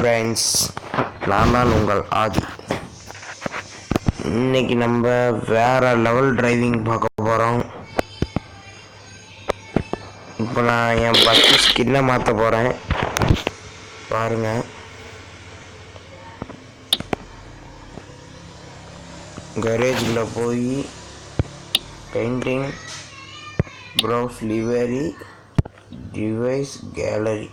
Friends, நான் தான் உங்கள் ஆதி. இன்னைக்கு நம்ம வேற லெவல் டிரைவிங் பார்க்க போகிறோம். இப்போ நான் என் பஸ் ஸ்கின்னை மாற்ற போகிறேன். பாருங்கள், கரேஜில் போய் painting, browse livery, device gallery.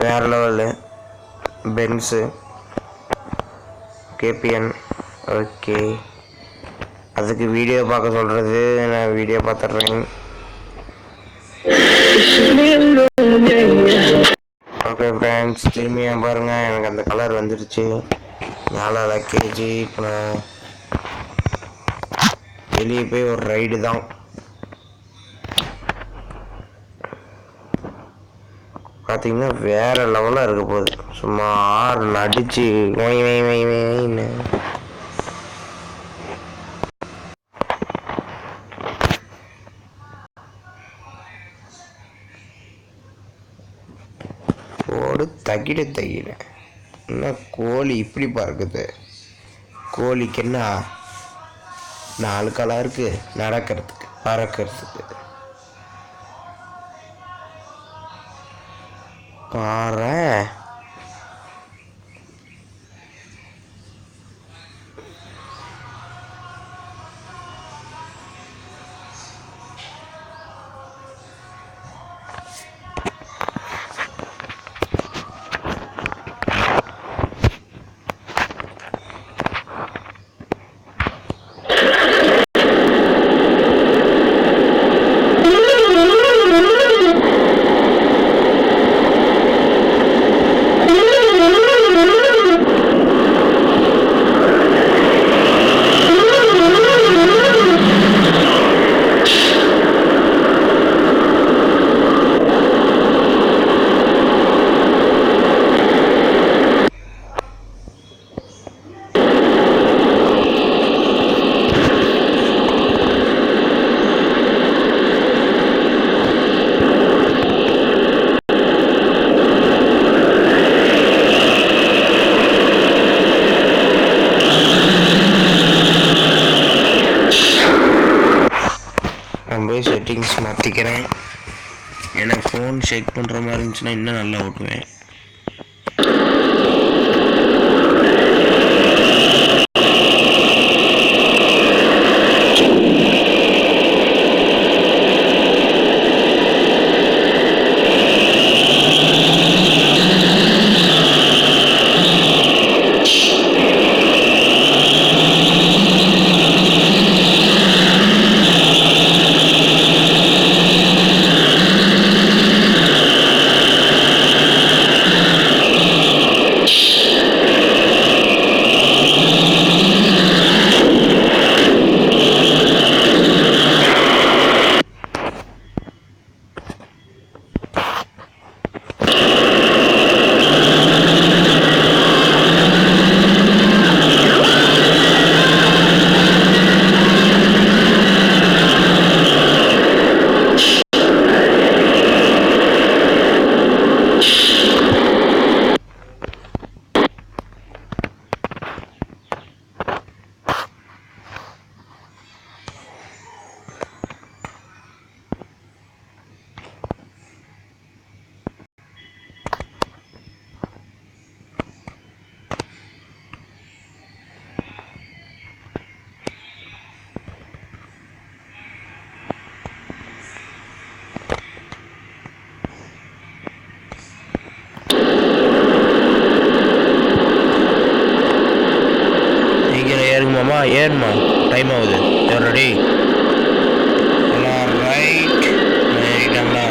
வேறு லெவலு பென்ஸு கேபிஎன். ஓகே, அதுக்கு வீடியோ பார்க்க சொல்கிறது, நான் வீடியோ பார்த்துட்றேன். ஓகே ஃப்ரெண்ட்ஸ், திரும்பியும் பாருங்கள், எனக்கு அந்த கலர் வந்துடுச்சு. 4 கேஜி. இப்போ நான் வெளியே போய் ஒரு ரைடு தான். பார்த்தீங்கன்னா வேறு லெவலாக இருக்க போகுது. சும்மா ஆறு அடிச்சு ஓடு தகிட என்ன கோழி இப்படி பறக்குது. கோழிக்கு என்ன 4 காலாக இருக்கு, நடக்கிறதுக்கு பறக்கிறதுக்கு. பாரு, செட்டிங்ஸ் மாற்றிக்கிறேன். எனக்கு ஃபோன் ஷேக் பண்ணுற மாதிரி இருந்துச்சுன்னா இன்னும் நல்லா ஓட்டுவேன். ஏறுங்கம்மா, ஏறுமா, டைம் ஆகுது. ரெடி? ரைட் ஏறிட்டாங்களா?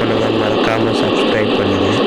பண்ணுங்கள், மறக்காமல் சப்ஸ்கிரைப் பண்ணுங்கள்.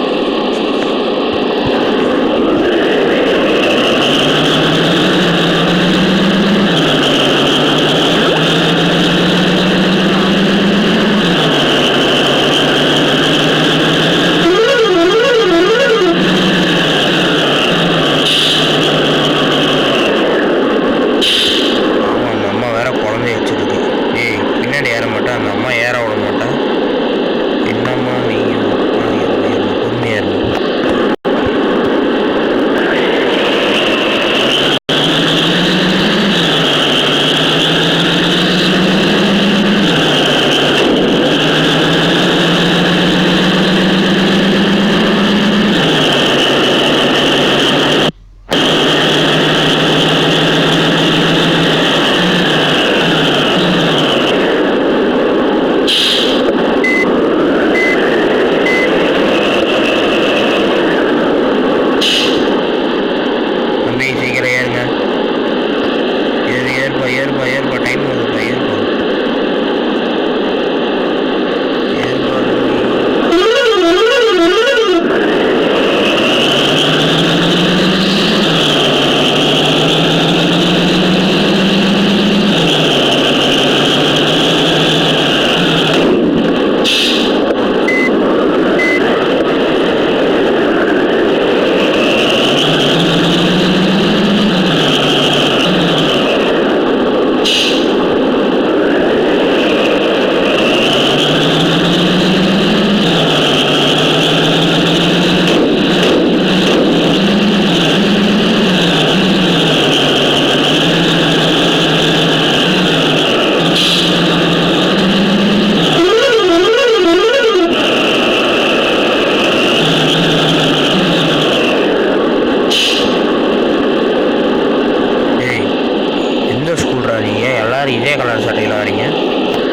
இதே கலர் சட்டையில் வரீங்க,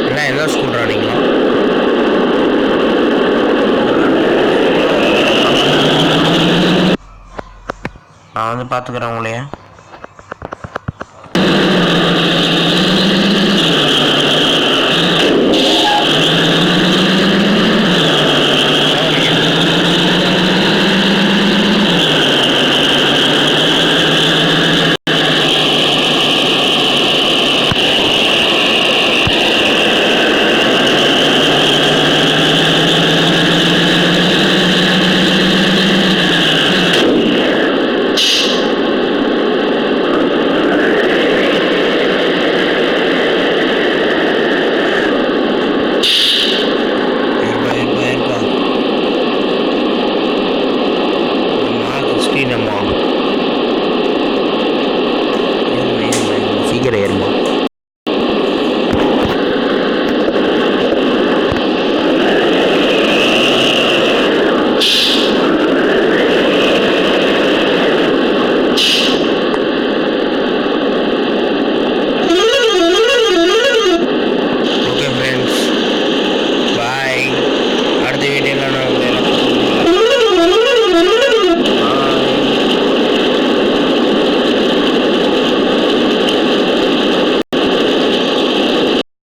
எல்லாம் எந்த ஸ்கூல் வரீங்களா? நான் வந்து பார்த்துக்கிறேன் உங்களையே.